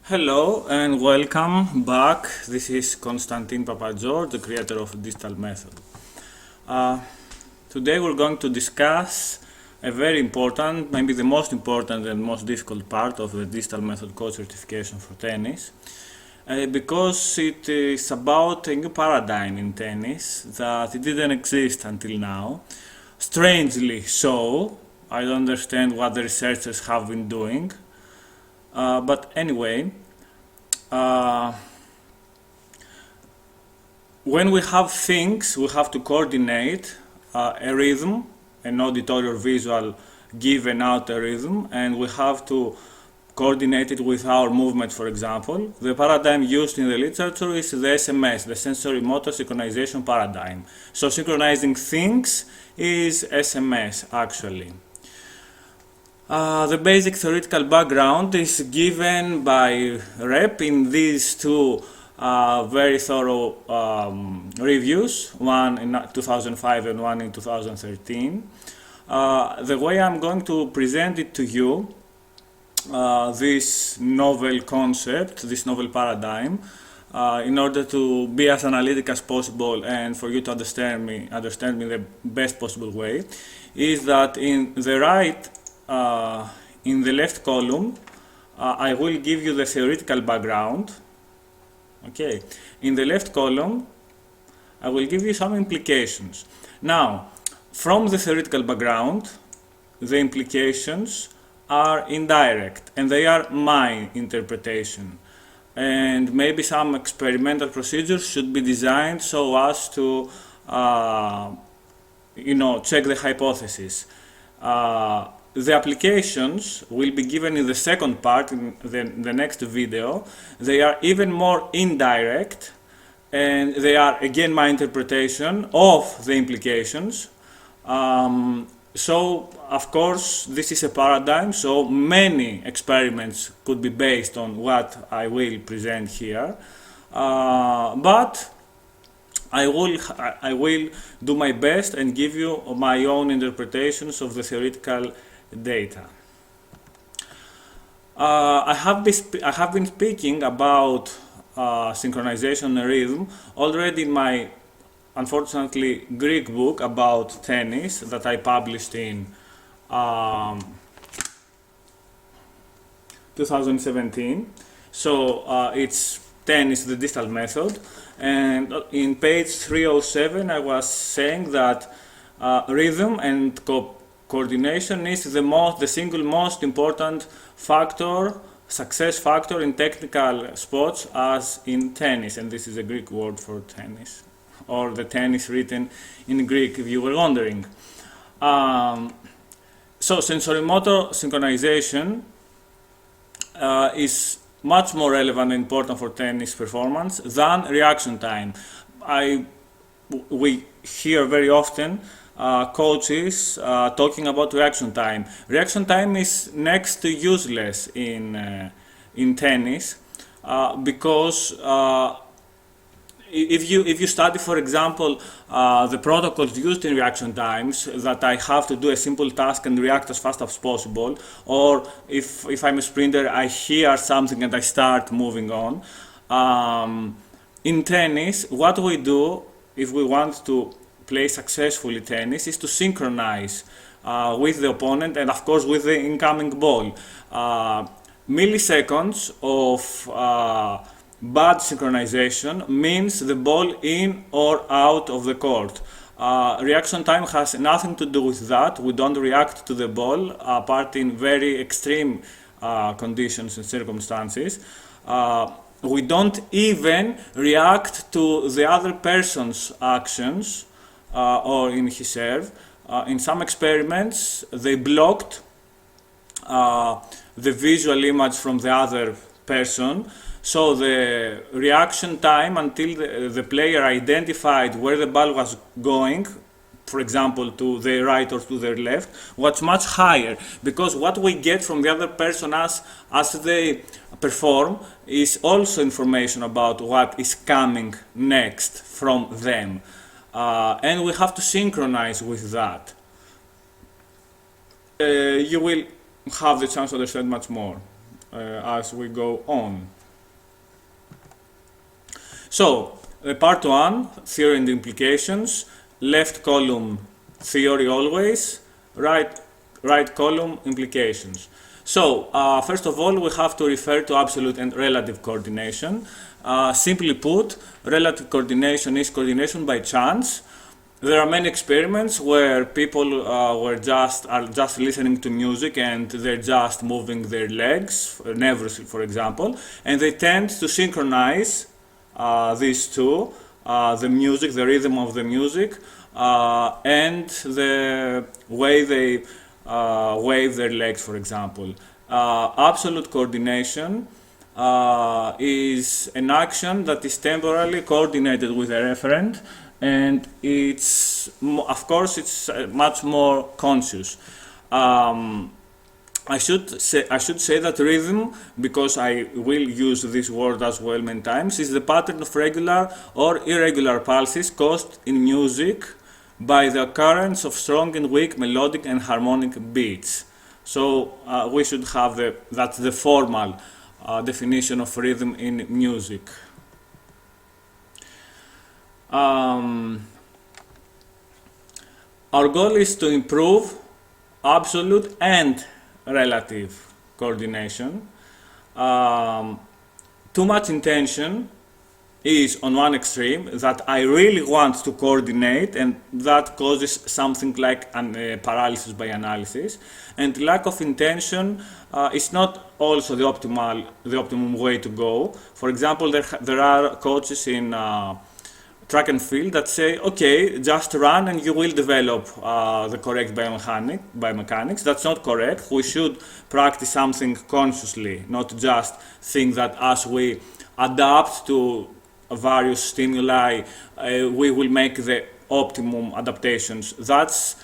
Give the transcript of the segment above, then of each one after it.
Hello and welcome back. This is Konstantin Papageorge, the creator of Digital Method. Today we're going to discuss a very important, maybe the most important and most difficult part of the Digital Method Coach certification for tennis, because it is about a new paradigm in tennis that it didn't exist until now. Strangely so. I don't understand what the researchers have been doing. But anyway, when we have things, we have to coordinate a rhythm, an auditory or visual given out a rhythm, and we have to coordinate it with our movement, for example. The paradigm used in the literature is the SMS, the SensoriMotor Synchronization paradigm. So synchronizing things is SMS actually. The basic theoretical background is given by Rep in these two very thorough reviews, one in 2005 and one in 2013. The way I'm going to present it to you, this novel concept, this novel paradigm, in order to be as analytic as possible and for you to understand me in the best possible way, is that in the right in the left column, I will give you the theoretical background. Okay. In the left column, I will give you some implications. Now, from the theoretical background, the implications are indirect, and they are my interpretation. And maybe some experimental procedures should be designed so as to, check the hypothesis. The applications will be given in the second part, in the next video. They are even more indirect, and they are again my interpretation of the implications. So, of course, this is a paradigm, so many experiments could be based on what I will present here. But I will do my best and give you my own interpretations of the theoretical data. I have been speaking about synchronization and rhythm already in my, unfortunately, Greek book about tennis that I published in 2017. So it's Tennis, the Digital Method. And in page 307, I was saying that rhythm and coordination is the single most important factor, success factor in technical sports as in tennis. And this is a Greek word for tennis, or the tennis written in Greek, if you were wondering. So sensorimotor synchronization is much more relevant and important for tennis performance than reaction time. We hear very often coaches talking about reaction time. Reaction time is next to useless in tennis because if you study, for example, the protocols used in reaction times, that I have to do a simple task and react as fast as possible, or if I'm a sprinter, I hear something and I start moving on. In tennis, what we do if we want to play successfully tennis is to synchronize with the opponent and of course with the incoming ball. Milliseconds of bad synchronization means the ball in or out of the court. Reaction time has nothing to do with that. We don't react to the ball apart in very extreme conditions and circumstances. We don't even react to the other person's actions or in his serve. In some experiments, they blocked the visual image from the other person. So the reaction time until the player identified where the ball was going, for example, to the right or to the left, was much higher, because what we get from the other person as they perform is also information about what is coming next from them. And we have to synchronize with that. You will have the chance to understand much more as we go on. So, part 1, theory and implications. Left column, theory always. Right column, implications. So, first of all, we have to refer to absolute and relative coordination. Simply put, relative coordination is coordination by chance. There are many experiments where people are just listening to music and they're just moving their legs, nervously, for example, and they tend to synchronize these two, the music, the rhythm of the music, and the way they wave their legs, for example. Absolute coordination is an action that is temporally coordinated with a referent, and of course it's much more conscious. I should say that rhythm, because I will use this word as well many times, is the pattern of regular or irregular pulses caused in music by the occurrence of strong and weak melodic and harmonic beats. So we should have that's the formal definition of rhythm in music. Our goal is to improve absolute and relative coordination. Too much intention is on one extreme, that I really want to coordinate, and that causes something like paralysis by analysis. And lack of intention is not also the optimum way to go. For example, there are coaches in track and field that say, okay, just run and you will develop the correct biomechanics. That's not correct. We should practice something consciously, not just think that as we adapt to various stimuli, we will make the optimum adaptations. That's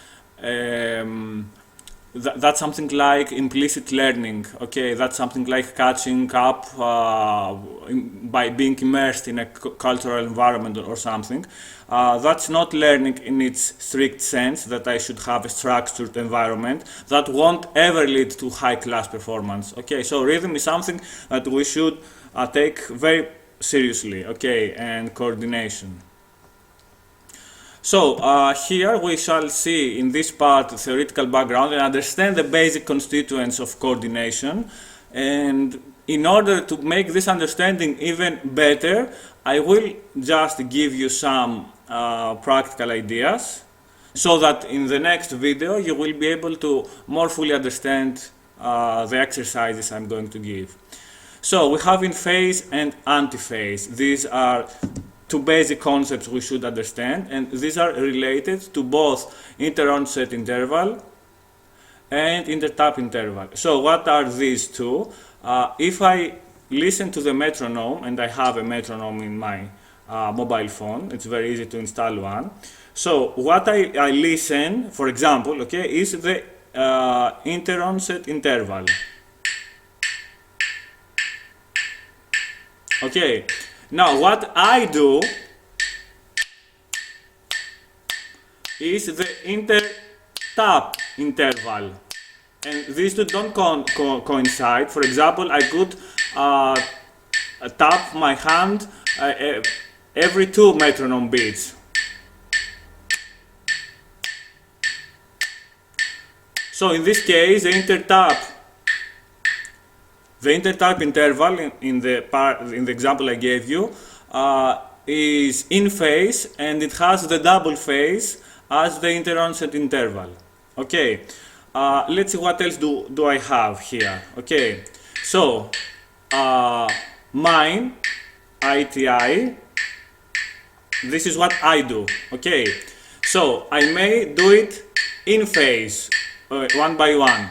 something like implicit learning. Okay, that's something like catching up by being immersed in a cultural environment or something. That's not learning in its strict sense, that I should have a structured environment. That won't ever lead to high-class performance. Okay, so rhythm is something that we should take very seriously. Okay, and coordination. So here we shall see in this part theoretical background and understand the basic constituents of coordination. And in order to make this understanding even better, I will just give you some practical ideas, so that in the next video you will be able to more fully understand the exercises I'm going to give. So we have in phase and antiphase. These are two basic concepts we should understand, and these are related to both inter-onset interval and inter-tap interval. So what are these two? If I listen to the metronome, and I have a metronome in my mobile phone, it's very easy to install one. So what I listen, for example, okay, is the inter-onset interval. Okay, now what I do is the inter-tap interval, and these two don't coincide. For example, I could tap my hand every 2 metronome beats. So in this case, the inter-tap interval in the example I gave you is in phase, and it has the double phase as the inter-onset interval. Okay, let's see what else do I have here. Okay, so mine, ITI, this is what I do. Okay, so I may do it in phase, one by one.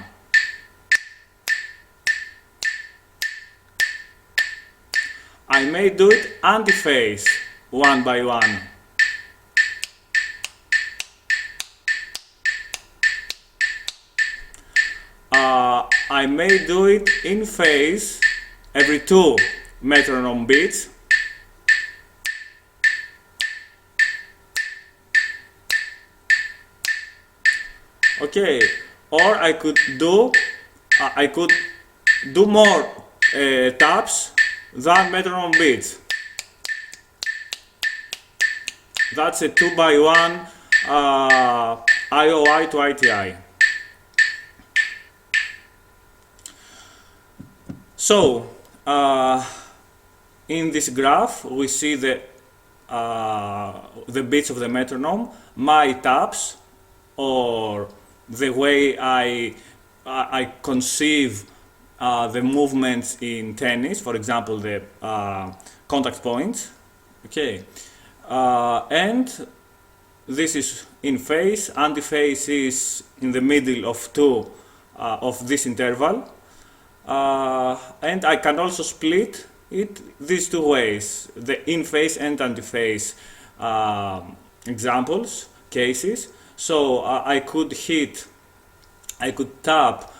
I may do it antiphase, one by one. I may do it in phase every 2 metronome beats. Okay, or I could do more taps than metronome beats. That's a 2x1 IOI to ITI. So, in this graph, we see the beats of the metronome, my taps, or the way I conceive the movements in tennis, for example, the contact points. Okay, and this is in phase. Antiphase is in the middle of of this interval, and I can also split it these two ways: the in phase and antiphase examples, cases. So I could tap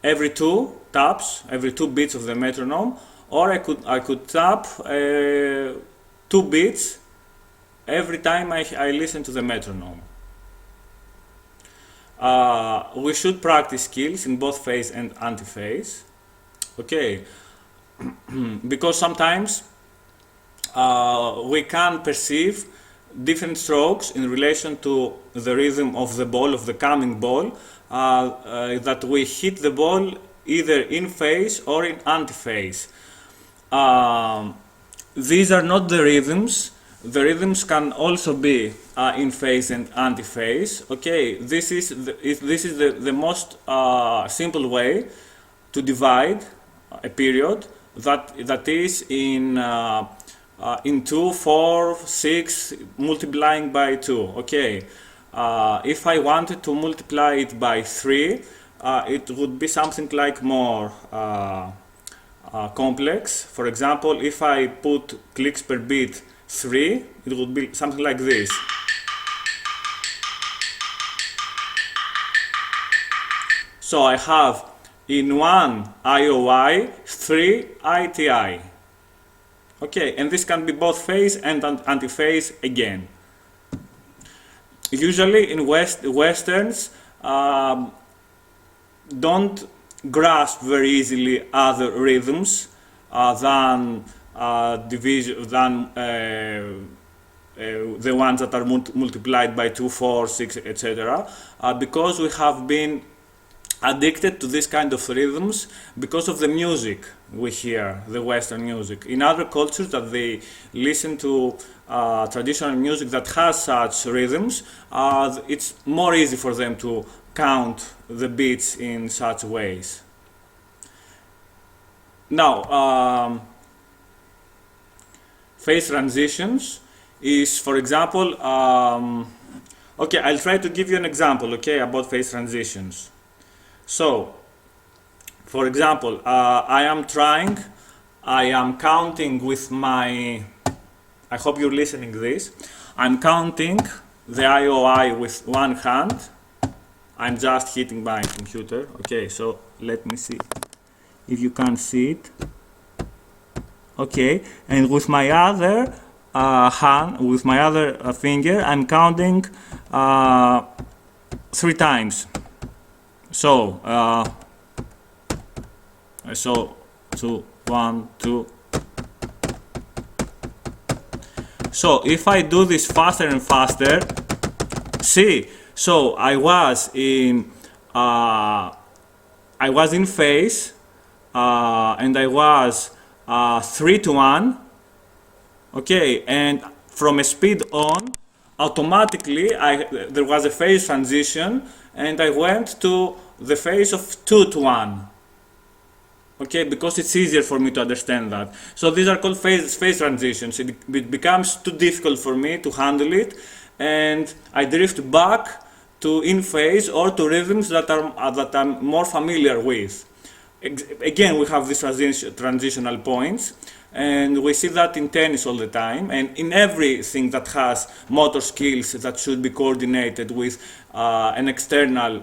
every two taps, every 2 beats of the metronome, or I could tap 2 beats every time I listen to the metronome. We should practice skills in both phase and antiphase. Okay, because sometimes we can perceive different strokes in relation to the rhythm of the ball, of the coming ball, that we hit the ball either in phase or in antiphase. These are not the rhythms. The rhythms can also be in phase and antiphase. Okay, this is the most simple way to divide a period that is in 2, 4, 6 multiplying by 2. Okay, if I wanted to multiply it by 3, it would be something like more complex. For example, if I put clicks per beat 3, it would be something like this. So I have in one IOI 3 ITI. Okay, and this can be both phase and antiphase again. Usually in Westerns don't grasp very easily other rhythms than the ones that are multiplied by 2, 4, 6, etc. Because we have been addicted to this kind of rhythms because of the music we hear, the Western music. In other cultures that they listen to traditional music that has such rhythms, it's more easy for them to count the beats in such ways. Now, phase transitions is, for example, okay, I'll try to give you an example, okay, about phase transitions. So, for example, I am counting with my, I hope you're listening to this, I'm counting the IOI with one hand. I'm just hitting my computer. Okay, so let me see if you can see it. Okay, and with my other hand, with my other finger, I'm counting 3 times. So, 2, 1, 2. So if I do this faster and faster, see, so I was in phase, and I was 3 to 1. Okay, and from a speed on, automatically there was a phase transition, and I went to the phase of 2 to 1. Okay, because it's easier for me to understand that. So these are called phase transitions. It becomes too difficult for me to handle it, and I drift back to in phase or to rhythms that I'm more familiar with. Again, we have these transitional points, and we see that in tennis all the time, and in everything that has motor skills that should be coordinated with an external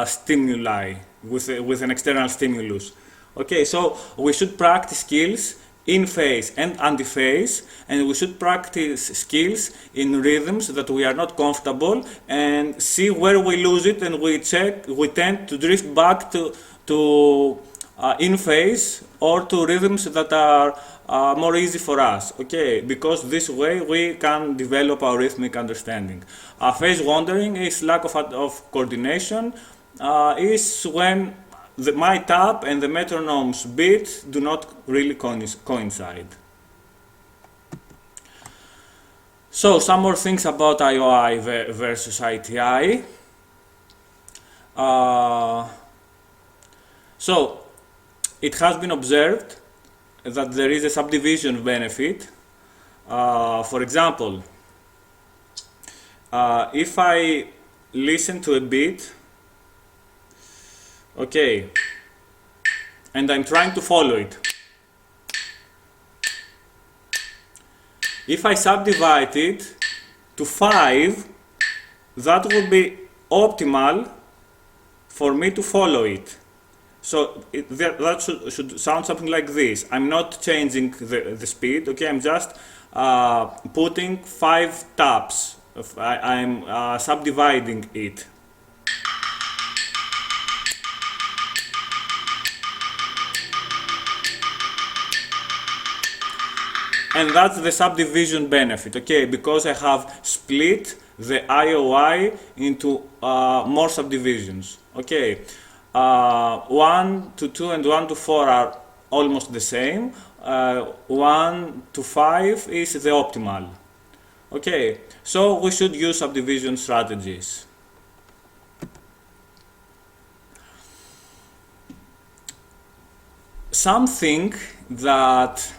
stimuli, with an external stimulus. Okay, so we should practice skills in phase and anti-phase, and we should practice skills in rhythms that we are not comfortable and see where we lose it, and we tend to drift back to in phase or to rhythms that are more easy for us, okay? Because this way we can develop our rhythmic understanding. Phase wandering is lack of coordination, is when my tap and the metronome's beat do not really coincide. So some more things about IOI versus ITI. So it has been observed that there is a subdivision benefit. For example, if I listen to a beat, okay, and I'm trying to follow it, if I subdivide it to 5, that would be optimal for me to follow it. So that should sound something like this. I'm not changing the speed, okay, I'm just putting 5 taps. I'm subdividing it. And that's the subdivision benefit, okay, because I have split the IOI into more subdivisions, okay. 1 to 2 and 1 to 4 are almost the same. 1 to 5 is the optimal, okay. So we should use subdivision strategies. Something that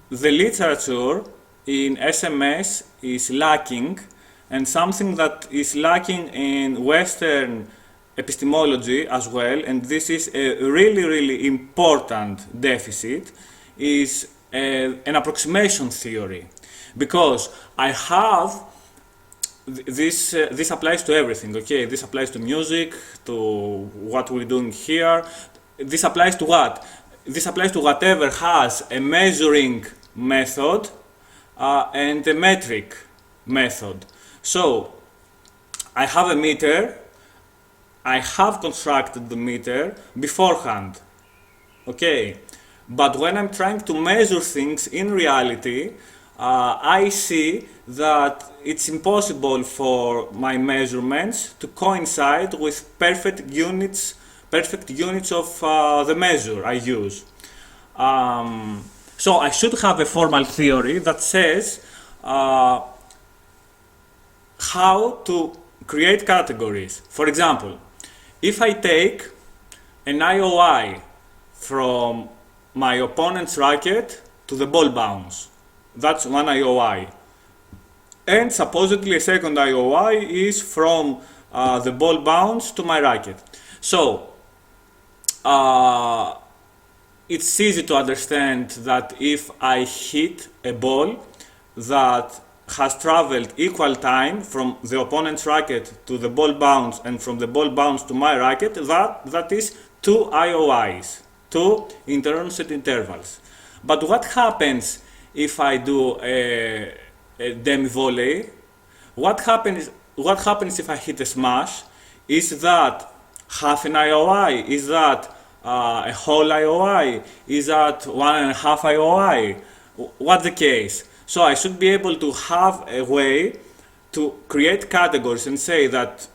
the literature in SMS is lacking, and something that is lacking in Western epistemology as well, and this is a really important deficit, is an approximation theory. Because I have this applies to everything, okay? This applies to music, to what we're doing here. This applies to what? This applies to whatever has a measuring method and a metric method. So I have a meter, I have constructed the meter beforehand, okay? But when I'm trying to measure things in reality, I see that it's impossible for my measurements to coincide with perfect units of the measure I use. So I should have a formal theory that says how to create categories. For example, if I take an IOI from my opponent's racket to the ball bounce, that's one IOI. And supposedly a second IOI is from the ball bounce to my racket. So it's easy to understand that if I hit a ball that has traveled equal time from the opponent's racket to the ball bounce and from the ball bounce to my racket, that is 2 IOIs, 2 internsed intervals. But what happens if I do a demi volley? What happens if I hit a smash? Is that half an IOI? Is that a whole IOI? Is that 1.5 IOI? What's the case? So I should be able to have a way to create categories and say that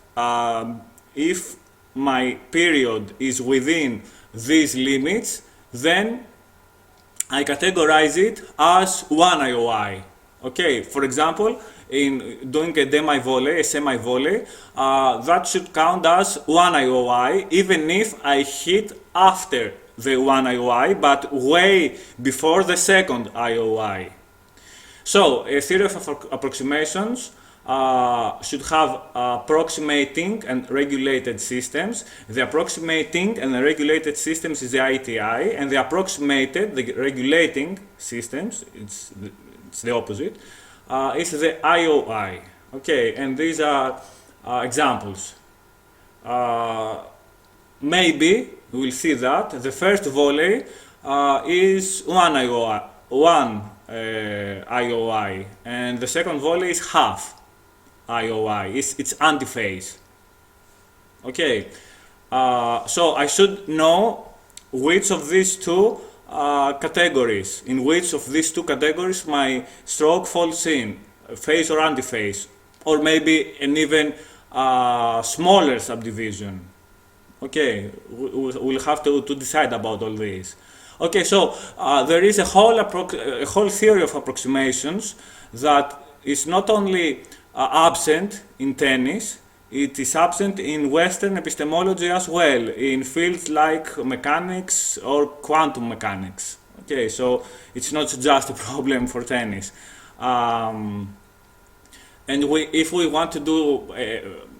if my period is within these limits, then I categorize it as 1 IOI. Okay, for example, in doing a demi-volley, a semi-volley, that should count as 1 IOI, even if I hit after the 1 IOI, but way before the second IOI. So, a theory of approximations should have approximating and regulated systems. The approximating and the regulated systems is the ITI, and the approximated, the regulating systems, it's the opposite, is the IOI. Okay, and these are examples. Maybe we'll see that the first volley is 1 IOI, and the second volley is half IOI. It's antiphase. Okay, so I should know which of these two categories, in which of these two categories my stroke falls in, phase or antiphase, or maybe an even smaller subdivision. Okay, we'll have to decide about all this. Okay, so there is a whole theory of approximations that is not only absent in tennis, it is absent in Western epistemology as well, in fields like mechanics or quantum mechanics. Okay, so it's not just a problem for tennis. And if we want to do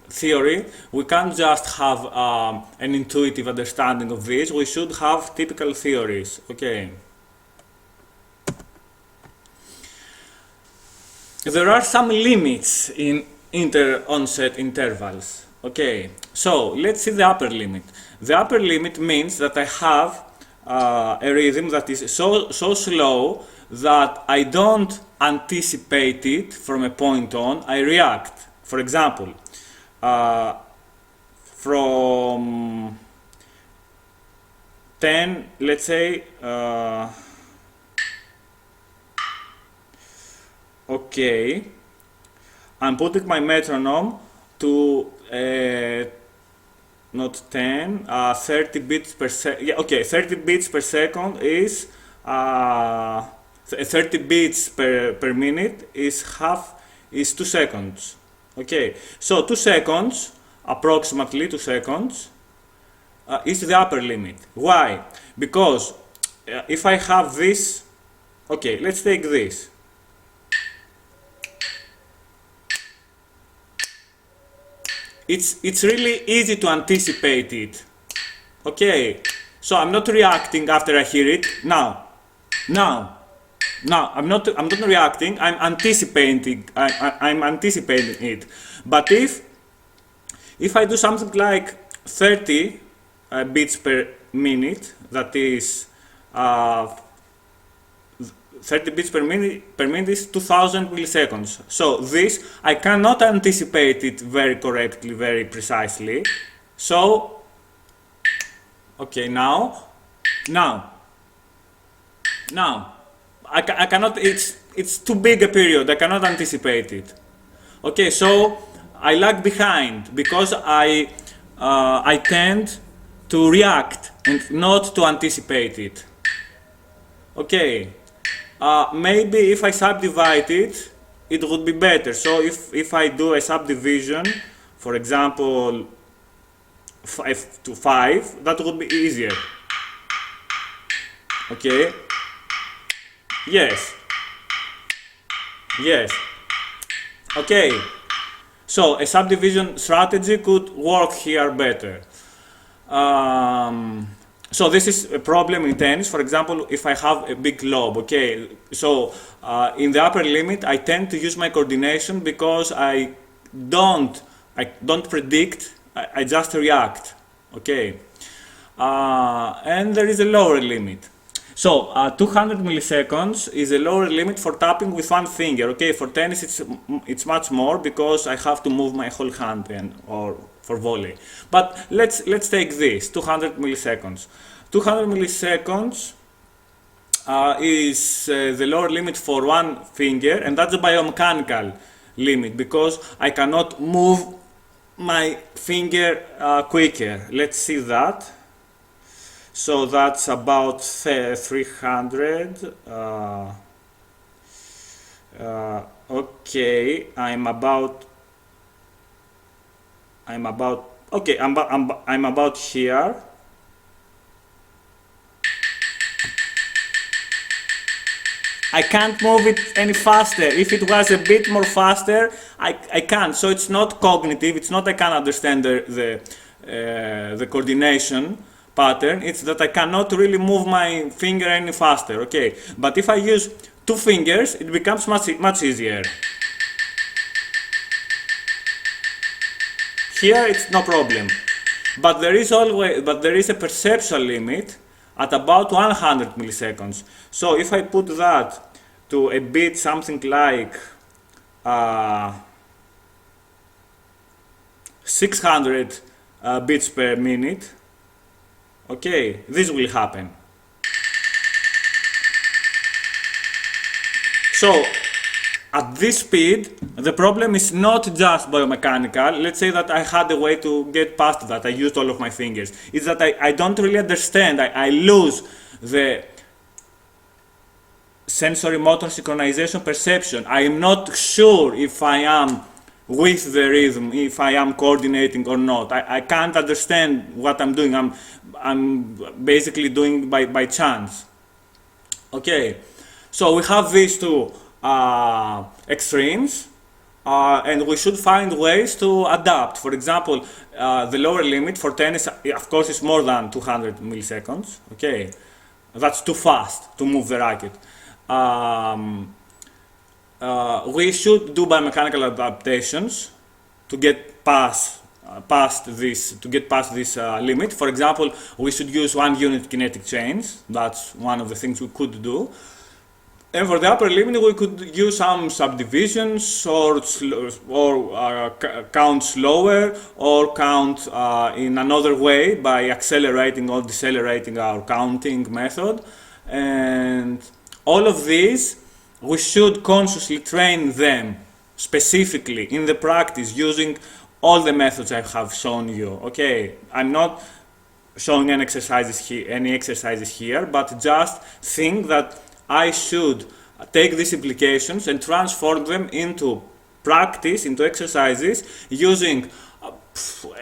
theory, we can't just have an intuitive understanding of this, we should have typical theories. Okay. There are some limits in inter-onset intervals. Okay, so let's see the upper limit. The upper limit means that I have a rhythm that is so slow that I don't anticipate it from a point on, I react. For example, from 10, let's say, okay, I'm putting my metronome to not 10, 30 beats per second. Yeah, okay, 30 beats per second is 30 beats per minute is 2 seconds. Okay, so 2 seconds, approximately 2 seconds, is the upper limit. Why? Because if I have this, okay, let's take this. It's really easy to anticipate it. Okay, so I'm not reacting after I hear it. Now, I'm not reacting. I'm anticipating. I'm anticipating it. But if I do something like 30 beats per minute, that is 30 beats per minute is 2000 milliseconds. So this, I cannot anticipate it very correctly, very precisely. So, okay, now, I cannot, it's too big a period, I cannot anticipate it. Okay, so I lag behind because I tend to react and not to anticipate it. Okay. Maybe if I subdivide it, it would be better. So if I do a subdivision, for example, 5 to 5, that would be easier. Okay? Yes. Okay. So a subdivision strategy could work here better. So this is a problem in tennis. For example, if I have a big lob, okay, so in the upper limit, I tend to use my coordination because I don't predict, I just react, okay. And there is a lower limit. So 200 milliseconds is a lower limit for tapping with one finger, okay. For tennis, it's much more because I have to move my whole hand or for volley. But let's take this, 200 milliseconds. 200 milliseconds is the lower limit for one finger, and that's the biomechanical limit because I cannot move my finger quicker. Let's see that. So that's about 300. Okay, I'm about here. I can't move it any faster. If it was a bit more faster, I can't. So it's not cognitive. It's not I can't understand the coordination pattern. It's that I cannot really move my finger any faster. Okay, but if I use two fingers, it becomes much easier. Here it's no problem, but there is a perceptual limit at about 100 milliseconds. So if I put that to a bit something like 600 beats per minute, Okay, this will happen. So at this speed, the problem is not just biomechanical. Let's say that I had a way to get past that. I used all of my fingers. It's that I don't really understand. I lose the SensoriMotor synchronization perception. I am not sure if I am with the rhythm, if I am coordinating or not. I can't understand what I'm doing. I'm basically doing by chance. Okay, so we have these two extremes, and we should find ways to adapt. For example, the lower limit for tennis, of course, is more than 200 milliseconds. Okay, that's too fast to move the racket. We should do biomechanical adaptations to get past this limit. For example, we should use 1 unit kinetic chains. That's one of the things we could do. And for the upper limit, we could use some subdivisions or count slower or count in another way by accelerating or decelerating our counting method. And all of these, we should consciously train them specifically in the practice using all the methods I have shown you. Okay, I'm not showing any exercises here, but just think that I should take these implications and transform them into practice, into exercises, using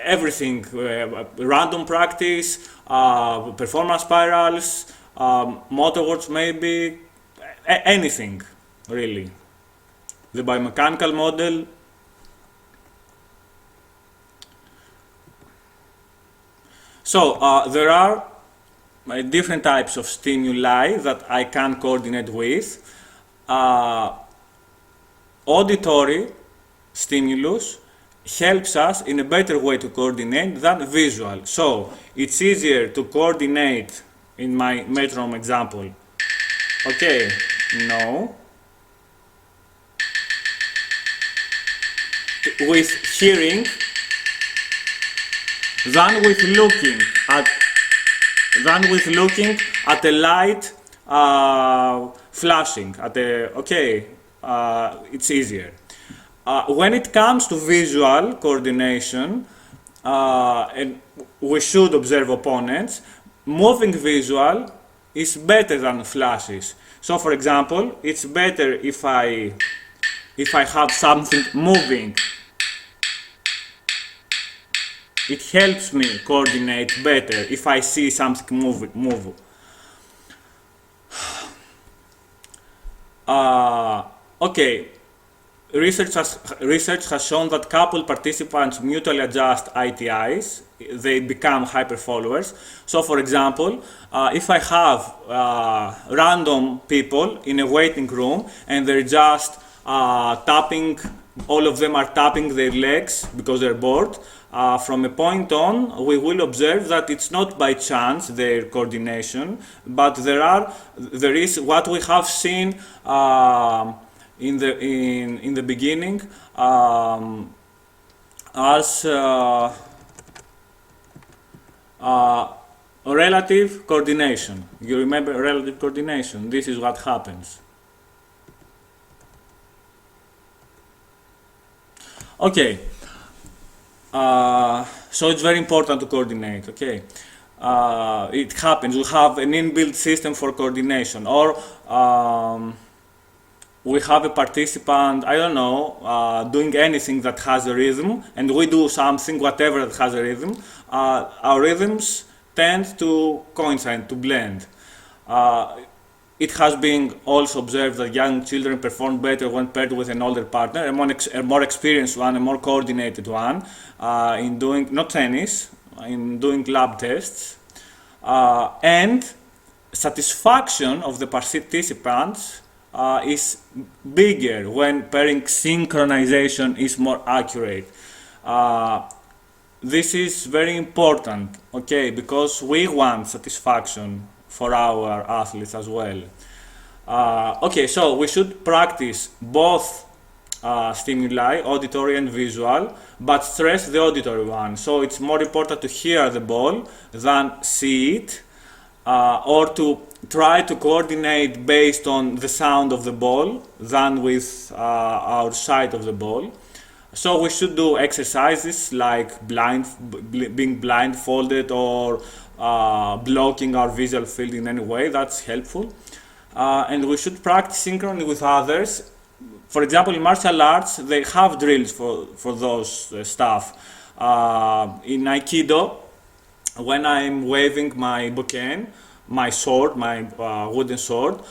everything, random practice, performance spirals, motorworks maybe, anything really. The biomechanical model. So there are different types of stimuli that I can coordinate with. Auditory stimulus helps us in a better way to coordinate than visual. So it's easier to coordinate in my metronome example. Okay, no. With hearing than with looking at a light flashing it's easier. When it comes to visual coordination, and we should observe opponents, moving visual is better than flashes. So for example, it's better if I have something moving. It helps me coordinate better if I see something move. Okay, research has shown that couple participants mutually adjust ITIs, they become hyper followers. So for example, if I have random people in a waiting room and they're just tapping, all of them are tapping their legs because they're bored, from a point on, we will observe that it's not by chance their coordination, but there is what we have seen in the beginning as relative coordination. You remember relative coordination? This is what happens. Okay. So it's very important to coordinate. Okay, it happens. We have an inbuilt system for coordination, or we have a participant, I don't know, doing anything that has a rhythm, and we do something, whatever that has a rhythm. Our rhythms tend to coincide, to blend. It has been also observed that young children perform better when paired with an older partner, a more experienced one, a more coordinated one, in doing, not tennis, in doing lab tests. And satisfaction of the participants is bigger when pairing synchronization is more accurate. This is very important, okay, because we want satisfaction for our athletes as well. Okay, so we should practice both stimuli, auditory and visual, but stress the auditory one. So it's more important to hear the ball than see it, or to try to coordinate based on the sound of the ball than with our sight of the ball. So we should do exercises like being blindfolded or blocking our visual field in any way. That's helpful. And we should practice synchrony with others. For example, in martial arts, they have drills for those stuff. In Aikido, when I'm waving my bokken, my sword, my wooden sword,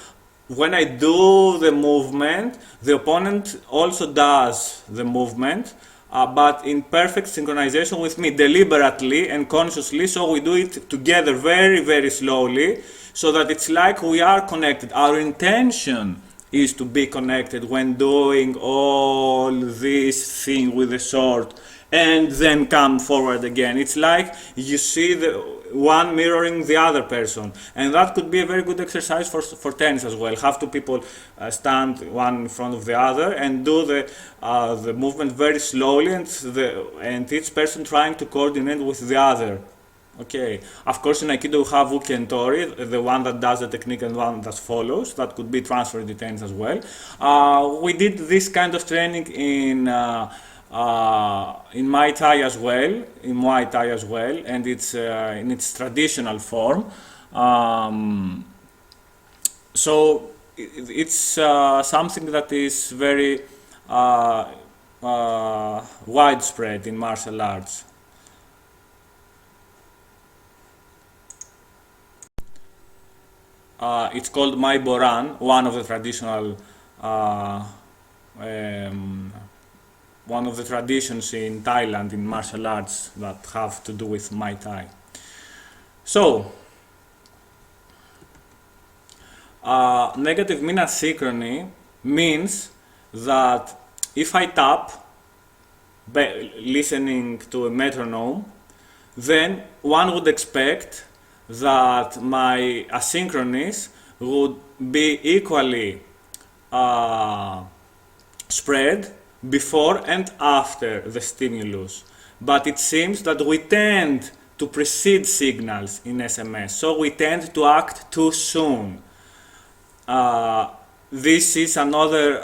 when I do the movement, the opponent also does the movement, but in perfect synchronization with me, deliberately and consciously. So we do it together very, very slowly, so that it's like we are connected. Our intention is to be connected when doing all this thing with the sword and then come forward again. It's like you see the one mirroring the other person, and that could be a very good exercise for tennis as well. Have two people stand one in front of the other and do the movement very slowly, and each person trying to coordinate with the other. Okay, of course in Aikido we have Uke and Tori, the one that does the technique and one that follows. That could be transferred to tennis as well. We did this kind of training in Muay Thai as well, and it's in its traditional form. So it's something that is very widespread in martial arts. It's called Mai Boran, one of the traditional one of the traditions in Thailand in martial arts that have to do with Muay Thai. So, negative mean asynchrony means that if I tap listening to a metronome, then one would expect that my asynchronies would be equally spread before and after the stimulus. But it seems that we tend to precede signals in SMS, so we tend to act too soon. This is another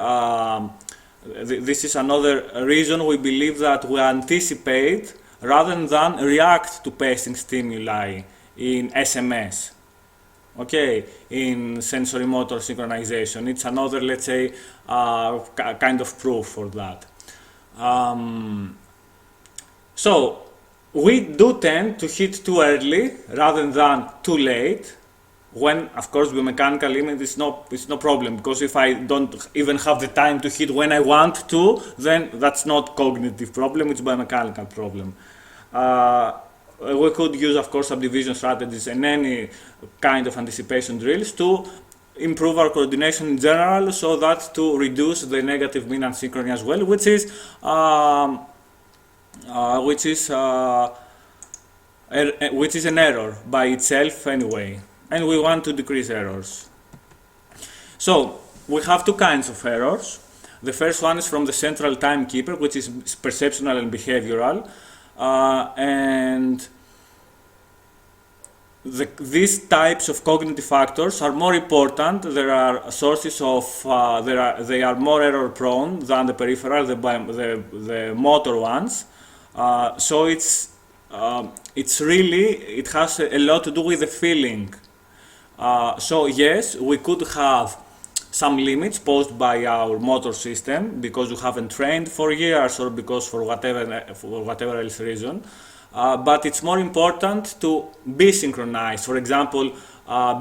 reason we believe that we anticipate rather than react to pacing stimuli in SMS. Okay, in SensoriMotor synchronization, it's another, let's say, kind of proof for that. So we do tend to hit too early rather than too late. When, of course, biomechanical limit is no problem, because if I don't even have the time to hit when I want to, then that's not cognitive problem, it's biomechanical problem. We could use, of course, subdivision strategies and any kind of anticipation drills to improve our coordination in general, so that to reduce the negative mean asynchrony as well, which is an error by itself anyway, and we want to decrease errors. So we have two kinds of errors. The first one is from the central timekeeper, which is perceptual and behavioral. And these types of cognitive factors are more important. There are sources of they are more error prone than the peripheral, the motor ones. So it has a lot to do with the feeling. So yes, we could have some limits posed by our motor system because we haven't trained for years, or because for whatever else reason. But it's more important to be synchronized. For example,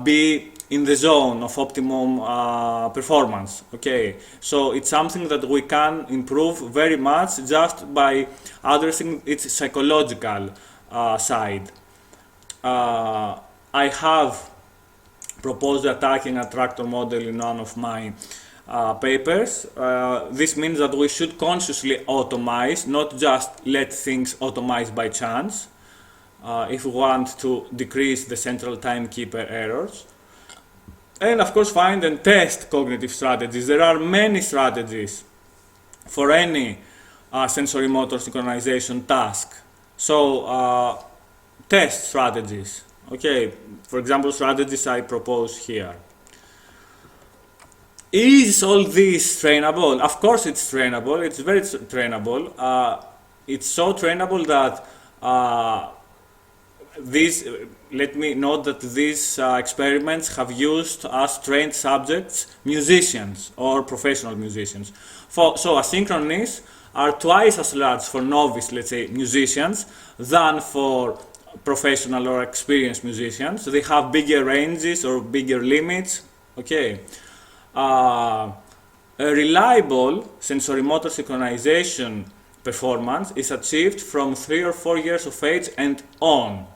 be in the zone of optimum performance. Okay, so it's something that we can improve very much just by addressing its psychological side. I have proposed the attacking attractor model in one of my papers. This means that we should consciously automize, not just let things automize by chance, if we want to decrease the central timekeeper errors. And of course, find and test cognitive strategies. There are many strategies for any sensory-motor synchronization task. So test strategies. Okay, for example, strategies I propose here. Is all this trainable? Of course it's trainable. It's very trainable. It's so trainable that let me note that these experiments have used as trained subjects musicians or professional musicians. So asynchronies are twice as large for novice, let's say, musicians than for professional or experienced musicians. So they have bigger ranges or bigger limits. Okay. A reliable sensorimotor synchronization performance is achieved from 3 or 4 years of age and on.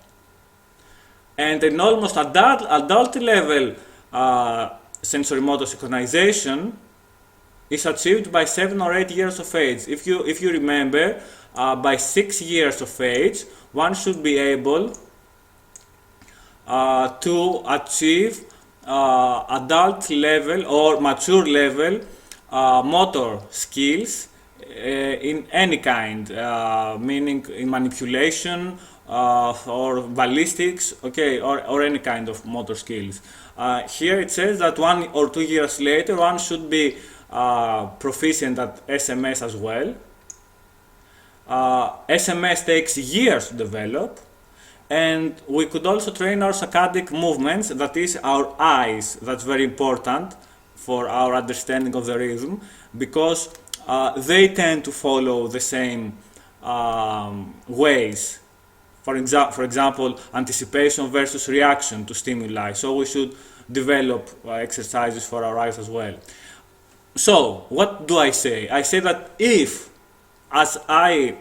And an almost adult level sensorimotor synchronization is achieved by 7 or 8 years of age. If you remember, by 6 years of age, one should be able to achieve adult level or mature level motor skills in any kind, meaning in manipulation or ballistics, okay, or any kind of motor skills. Here it says that 1 or 2 years later one should be proficient at SMS as well. SMS takes years to develop. And we could also train our saccadic movements, that is our eyes. That's very important for our understanding of the rhythm, because they tend to follow the same ways. For example, anticipation versus reaction to stimuli. So we should develop exercises for our eyes as well. So what do I say? I say that if, as I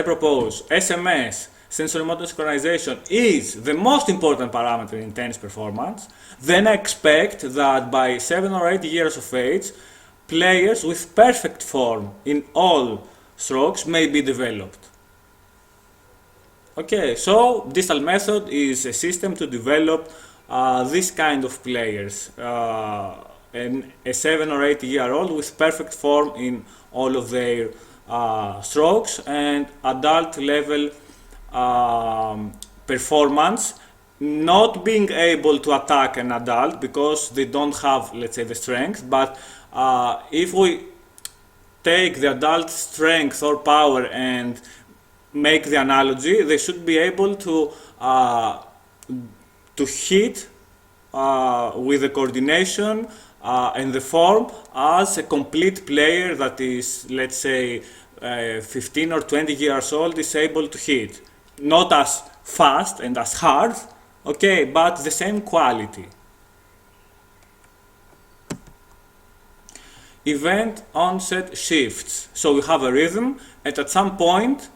propose, SMS, sensorimotor synchronization, is the most important parameter in tennis performance, then I expect that by 7 or 8 years of age, players with perfect form in all strokes may be developed. Okay, so distal method is a system to develop this kind of players, and a 7 or 8 year old with perfect form in all of their strokes and adult level performance, not being able to attack an adult because they don't have, let's say, the strength. But if we take the adult strength or power and make the analogy, they should be able to hit with the coordination and the form as a complete player that is, let's say, 15 or 20 years old is able to hit. Not as fast and as hard, okay, but the same quality. Event onset shifts. So we have a rhythm, and at some point,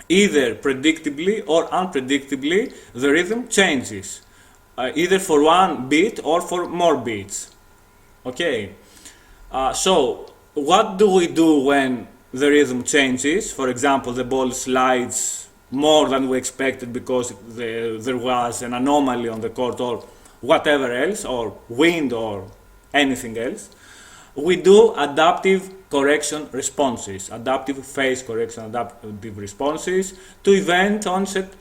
either predictably or unpredictably, the rhythm changes, either for one beat or for more beats. Okay, so what do we do when the rhythm changes? For example, the ball slides more than we expected because there was an anomaly on the court or whatever else, or wind or anything else. We do adaptive correction responses, adaptive phase correction, adaptive responses to event onset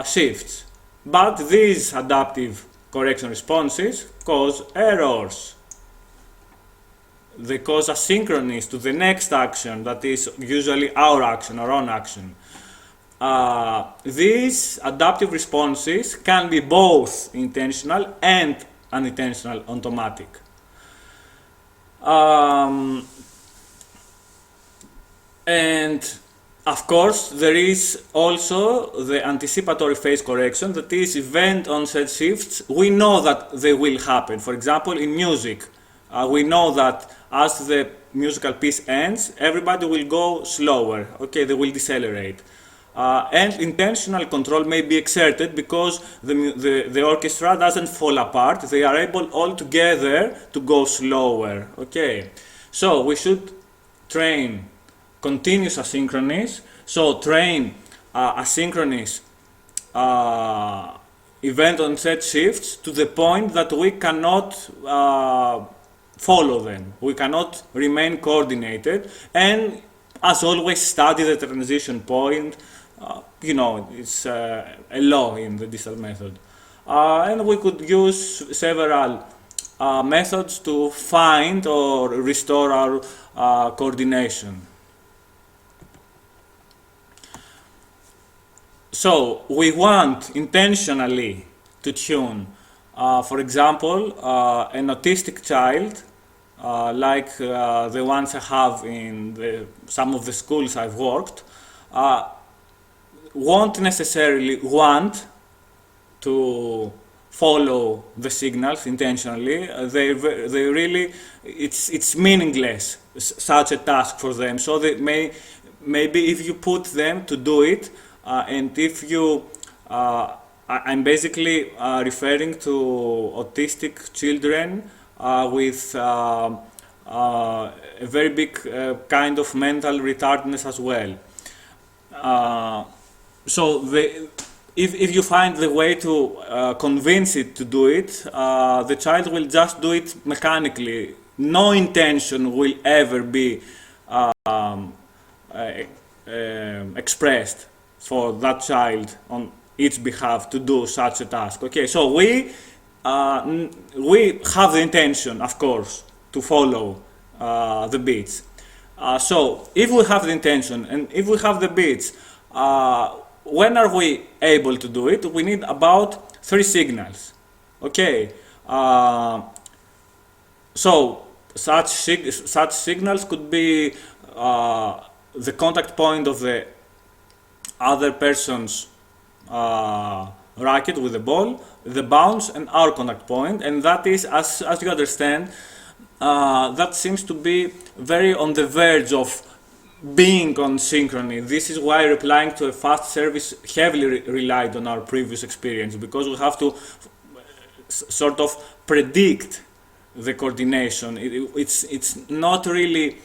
shifts. But these adaptive correction responses cause errors. They cause asynchronies to the next action, that is usually our action, our own action. These adaptive responses can be both intentional and unintentional automatic. And of course, there is also the anticipatory phase correction, that is event onset shifts. We know that they will happen. For example, in music, we know that as the musical piece ends, everybody will go slower, okay, they will decelerate. And intentional control may be exerted because the orchestra doesn't fall apart. They are able all together to go slower, okay. So we should train continuous asynchronous, so train asynchronous event onset shifts to the point that we cannot follow them. We cannot remain coordinated, and as always study the transition point. You know, it's a law in the digital method. And we could use several methods to find or restore our coordination. So we want intentionally to tune, for example, an autistic child, like the ones I have in some of the schools I've worked, won't necessarily want to follow the signals intentionally. They really, it's meaningless, such a task for them. So they maybe if you put them to do it, and if you, I'm basically referring to autistic children with a very big kind of mental retardedness as well. So if you find the way to convince it to do it, the child will just do it mechanically. No intention will ever be expressed for that child on its behalf to do such a task. Okay, so we have the intention, of course, to follow the beats. So if we have the intention and if we have the beats, when are we able to do it? We need about 3 signals. Okay, so such signals could be the contact point of the other person's racket with the ball, the bounce, and our contact point. And that is, as you understand, that seems to be very on the verge of being on synchrony. This is why replying to a fast service heavily relied on our previous experience, because we have to sort of predict the coordination. It's not really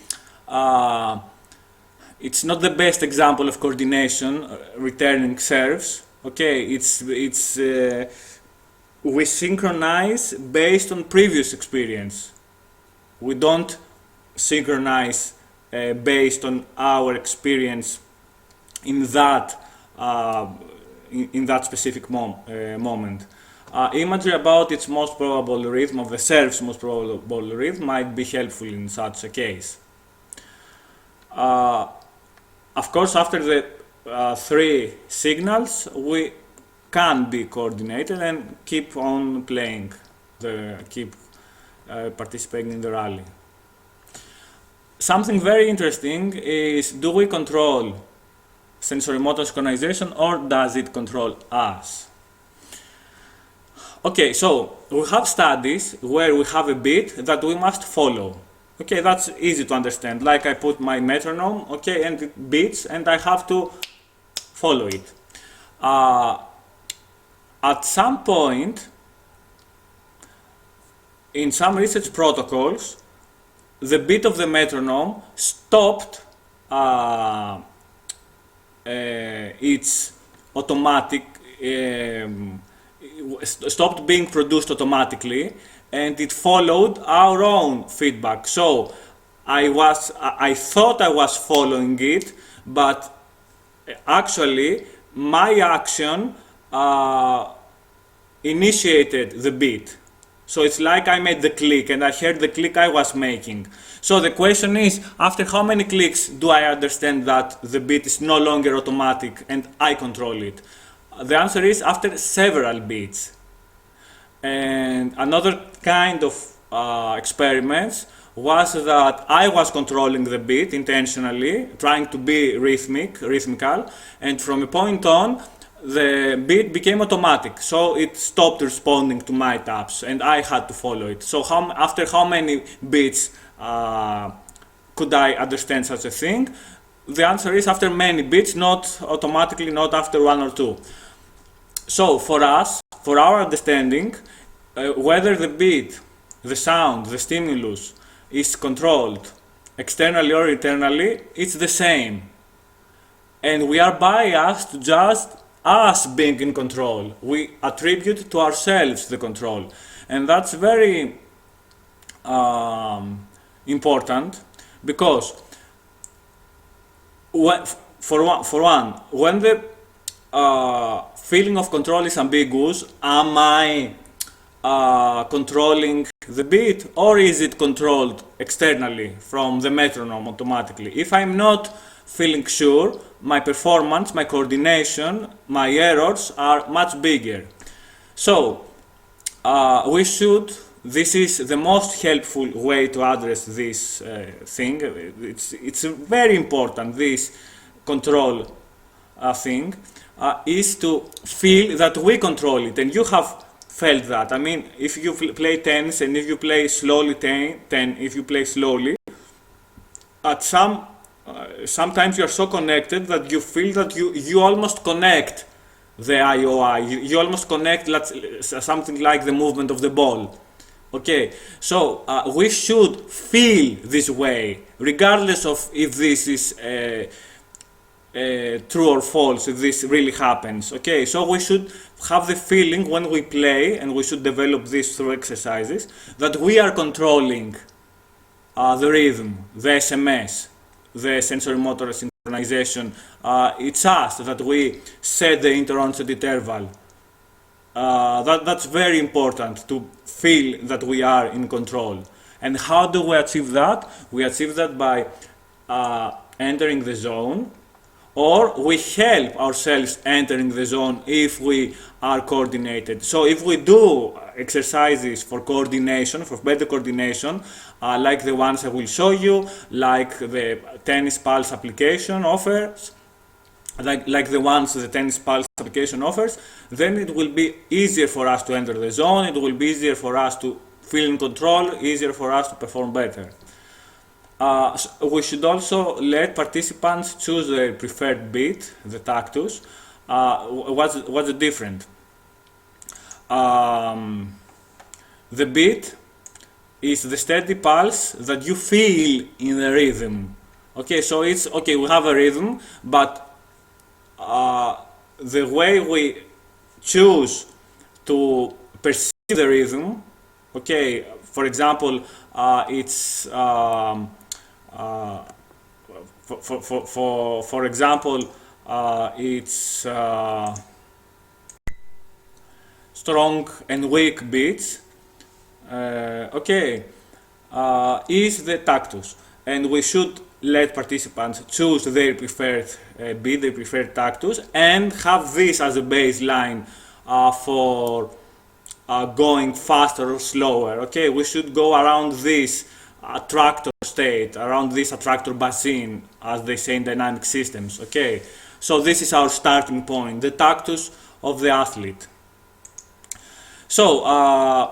it's not the best example of coordination, returning serves. Okay, we synchronize based on previous experience. We don't synchronize based on our experience in that specific moment. Imagery about its most probable rhythm, of the serve's most probable rhythm, might be helpful in such a case. Of course, after the 3 signals, we can be coordinated and keep on playing, keep participating in the rally. Something very interesting is, do we control SensoriMotor synchronization, or does it control us? Okay, so we have studies where we have a beat that we must follow. Okay, that's easy to understand. Like I put my metronome, okay, and it beats, and I have to follow it. At some point, in some research protocols, the beat of the metronome stopped its automatic, stopped being produced automatically, and it followed our own feedback. So I thought I was following it, but actually my action initiated the beat. So it's like I made the click and I heard the click I was making. So the question is, after how many clicks do I understand that the beat is no longer automatic and I control it? The answer is after several beats. And another kind of experiments was that I was controlling the beat intentionally, trying to be rhythmical, and from a point on, the beat became automatic, so it stopped responding to my taps, and I had to follow it. So after how many beats could I understand such a thing? The answer is after many beats, not automatically, not after 1 or 2. So for us, for our understanding, whether the beat, the sound, the stimulus is controlled externally or internally, it's the same. And we are biased to just us being in control. We attribute to ourselves the control. And that's very important because for one, when the feeling of control is ambiguous, am I controlling the beat, or is it controlled externally from the metronome automatically? If I'm not feeling sure, my performance, my coordination, my errors are much bigger. So this is the most helpful way to address this thing. It's very important, this control thing, is to feel that we control it, and you have felt that. I mean, if you play tennis and if you play slowly, if you play slowly, at sometimes you're so connected that you feel that you almost connect the IOI. You almost connect something like the movement of the ball. Okay, so we should feel this way, regardless of if this is true or false, if this really happens. Okay, so we should have the feeling when we play, and we should develop this through exercises, that we are controlling the rhythm, the SMS, the sensory-motor synchronization. It's us that we set the inter-onset interval. That's very important, to feel that we are in control. And how do we achieve that? We achieve that by entering the zone, or we help ourselves entering the zone if we are coordinated. So if we do exercises for coordination, for better coordination, like the ones I will show you, like the tennis pulse application offers, like the ones the tennis pulse application offers, then it will be easier for us to enter the zone, it will be easier for us to feel in control, easier for us to perform better. We should also let participants choose their preferred beat, the tactus. What's the difference? The beat is the steady pulse that you feel in the rhythm. Okay, so it's okay, we have a rhythm, but the way we choose to perceive the rhythm, okay, for example, it's for example, it's strong and weak beats, okay, is the tactus, and we should let participants choose their preferred beat, their preferred tactus, and have this as a baseline for going faster or slower. Okay, we should go around this attractor state, around this attractor basin, as they say in dynamic systems. Okay, so this is our starting point, the tactus of the athlete. So I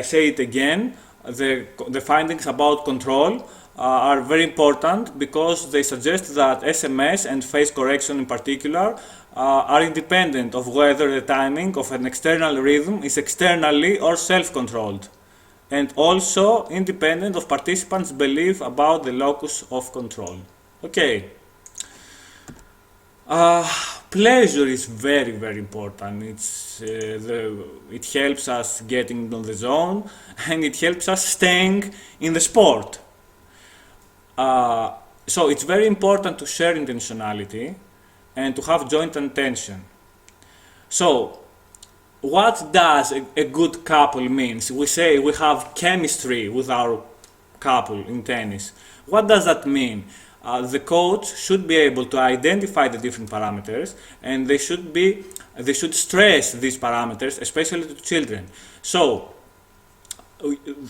say it again, the findings about control are very important because they suggest that SMS and phase correction in particular are independent of whether the timing of an external rhythm is externally or self-controlled, and also independent of participants' belief about the locus of control. Okay. Pleasure is very, very important. It helps us getting on the zone, and it helps us staying in the sport. So it's very important to share intentionality and to have joint attention. So what does a good couple means? We say we have chemistry with our couple in tennis. What does that mean? The coach should be able to identify the different parameters, and they should stress these parameters, especially to children. So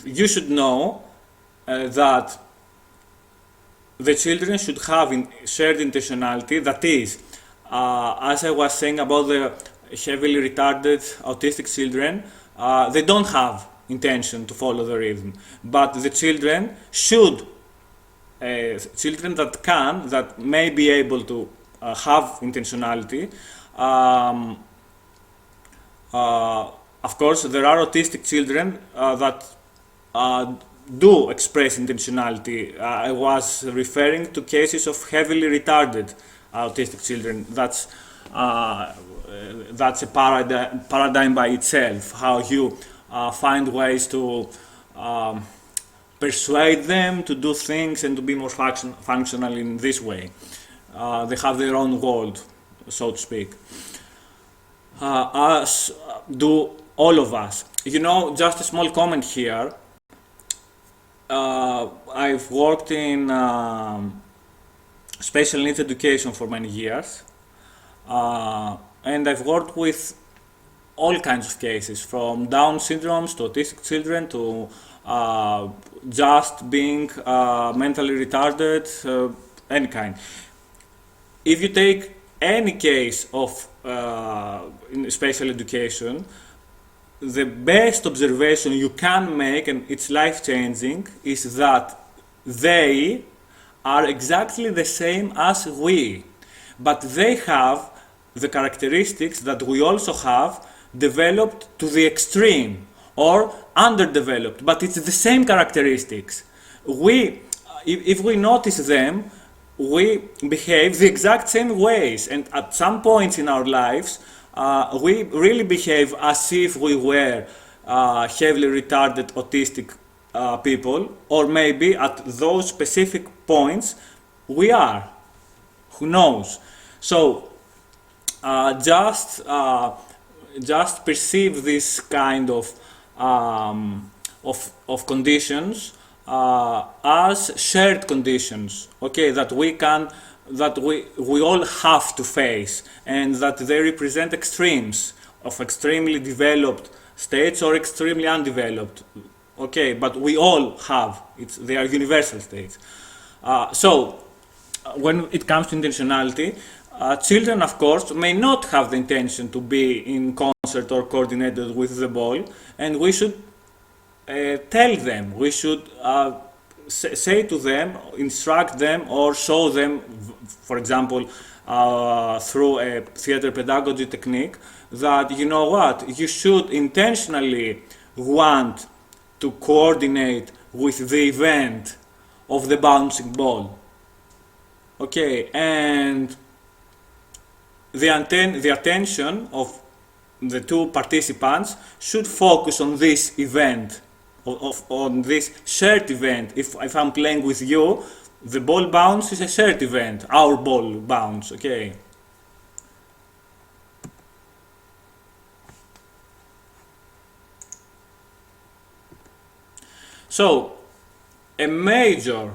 you should know that the children should have shared intentionality. That is, as I was saying about the heavily retarded autistic children, they don't have intention to follow the rhythm, but the children should. Children that may be able to have intentionality. Of course, there are autistic children that do express intentionality. I was referring to cases of heavily retarded autistic children. That's a paradigm by itself, how you find ways to persuade them to do things and to be more functional in this way. They have their own world, so to speak. As do all of us. You know, just a small comment here. I've worked in special needs education for many years, and I've worked with all kinds of cases, from Down syndromes to autistic children to just being mentally retarded, any kind. If you take any case of in special education, the best observation you can make, and it's life-changing, is that they are exactly the same as we, but they have the characteristics that we also have, developed to the extreme or underdeveloped, but it's the same characteristics. If we notice them, we behave the exact same ways, and at some points in our lives we really behave as if we were heavily retarded autistic people, or maybe at those specific points we are. Who knows? So just perceive this kind of conditions as shared conditions, okay, that we all have to face, and that they represent extremes of extremely developed states or extremely undeveloped, okay, but we all have, they are universal states. So when it comes to intentionality, children, of course, may not have the intention to be in concert or coordinated with the ball, and we should tell them, we should say to them, instruct them, or show them, for example, through a theater pedagogy technique, that, you know what, you should intentionally want to coordinate with the event of the bouncing ball. Okay, and the attention of the two participants should focus on this event, on this shared event. If I'm playing with you, the ball bounce is a shared event, our ball bounce, okay? So, a major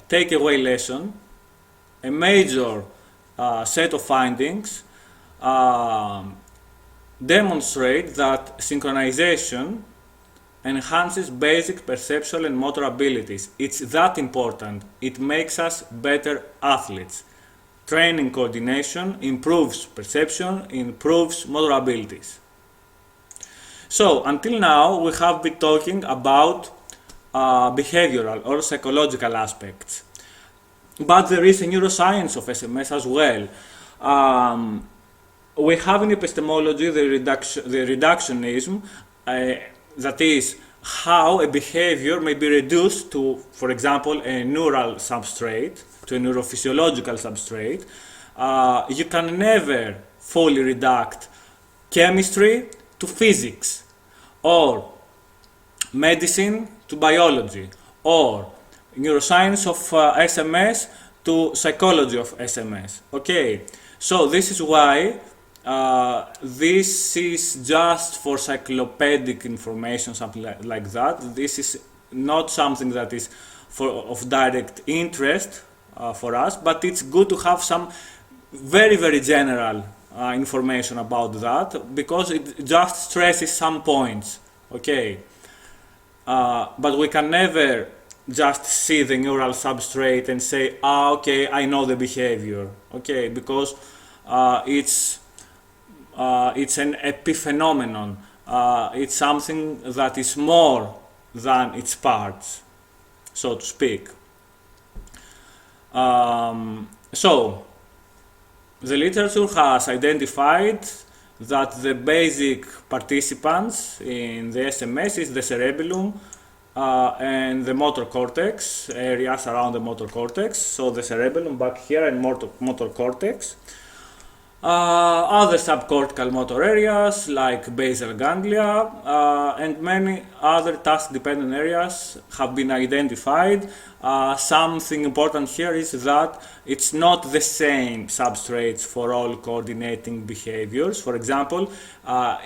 takeaway lesson, a major set of findings demonstrate that synchronization enhances basic perceptual and motor abilities. It's that important. It makes us better athletes. Training coordination improves perception, improves motor abilities. So, until now, we have been talking about behavioral or psychological aspects. But there is a neuroscience of SMS as well. We have in epistemology the reductionism, that is, how a behavior may be reduced to, for example, a neural substrate, to a neurophysiological substrate. You can never fully reduct chemistry to physics, or medicine to biology, or neuroscience of SMS to psychology of SMS. Okay, so this is why this is just for cyclopedic information, something like that. This is not something that is of direct interest for us, but it's good to have some very, very general information about that, because it just stresses some points, okay? But we can never just see the neural substrate and say, okay, I know the behavior, okay, because it's an epiphenomenon. It's something that is more than its parts, so to speak. So, the literature has identified that the basic participants in the SMS is the cerebellum and the motor cortex, areas around the motor cortex. So the cerebellum back here and motor cortex. Other subcortical motor areas like basal ganglia and many other task-dependent areas have been identified. Something important here is that it's not the same substrates for all coordinating behaviors. For example,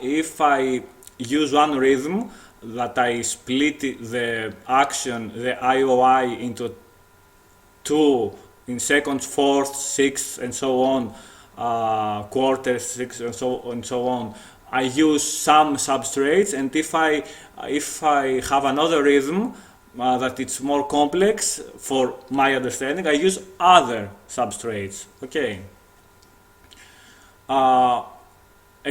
if I use one rhythm that I split the action, the IOI, into two in seconds, fourths, sixths, and so on, quarters, sixths, and so on. I use some substrates, and if I have another rhythm that it's more complex for my understanding, I use other substrates. Okay. A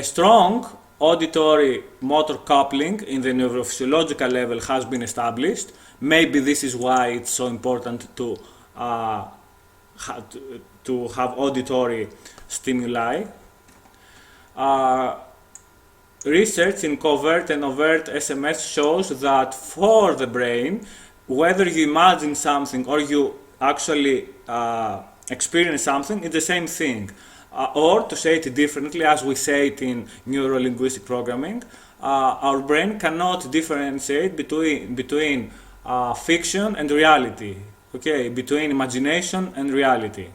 strong auditory motor coupling in the neurophysiological level has been established. Maybe this is why it's so important to have auditory stimuli. Research in covert and overt SMS shows that for the brain, whether you imagine something or you actually experience something, it's the same thing. Or to say it differently, as we say it in neuro-linguistic programming, our brain cannot differentiate between fiction and reality. Okay, between imagination and reality.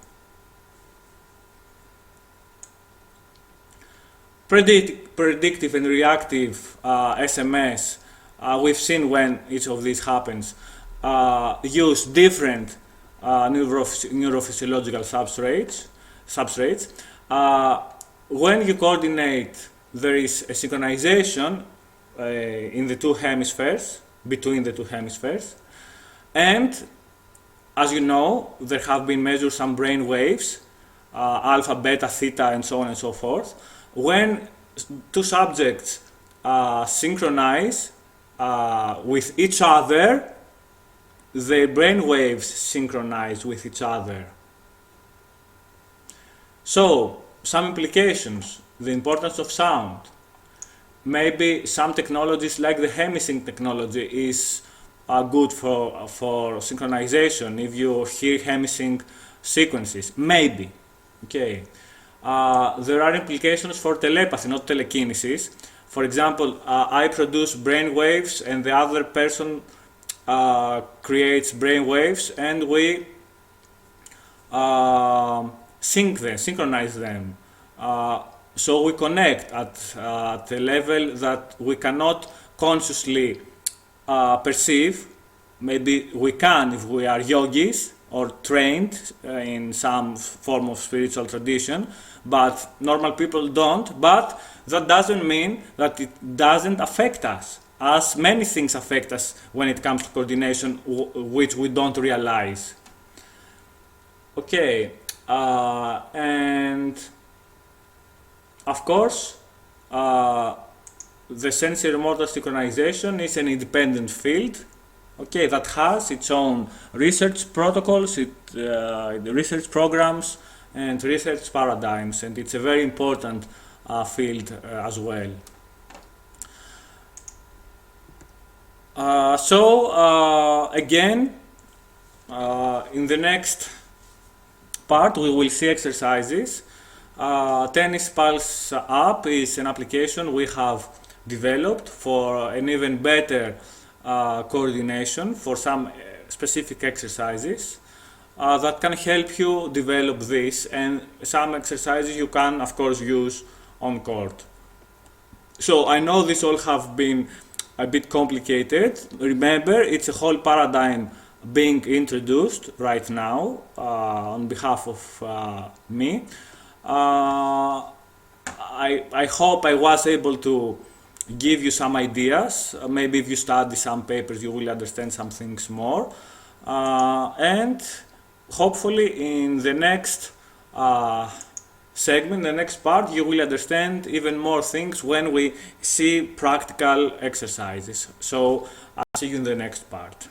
Predictive and reactive SMS, we've seen when each of these happens, use different neurophysiological substrates. When you coordinate, there is a synchronization in the two hemispheres, between the two hemispheres, and as you know, there have been measured some brain waves, alpha, beta, theta, and so on and so forth. When two subjects synchronize with each other, their brain waves synchronize with each other. So, some implications, the importance of sound. Maybe some technologies like the hemisync technology is good for synchronization if you hear hemisync sequences. Maybe. Okay. There are implications for telepathy, not telekinesis. For example, I produce brain waves and the other person creates brain waves, and we synchronize them. So we connect at a level that we cannot consciously perceive. Maybe we can if we are yogis or trained in some form of spiritual tradition, but normal people don't. But that doesn't mean that it doesn't affect us, as many things affect us when it comes to coordination, which we don't realize. Okay, and of course, the SensoriMotor Synchronization is an independent field, okay, that has its own research protocols, research programs, and research paradigms, and it's a very important field as well. Again, in the next part we will see exercises. Tennis Pulse app is an application we have developed for an even better coordination for some specific exercises that can help you develop this, and some exercises you can of course use on court. So I know this all have been a bit complicated. Remember, it's a whole paradigm being introduced right now on behalf of me. I hope I was able to give you some ideas. Maybe if you study some papers you will understand some things more. And hopefully in the next segment, the next part, you will understand even more things when we see practical exercises. So I'll see you in the next part.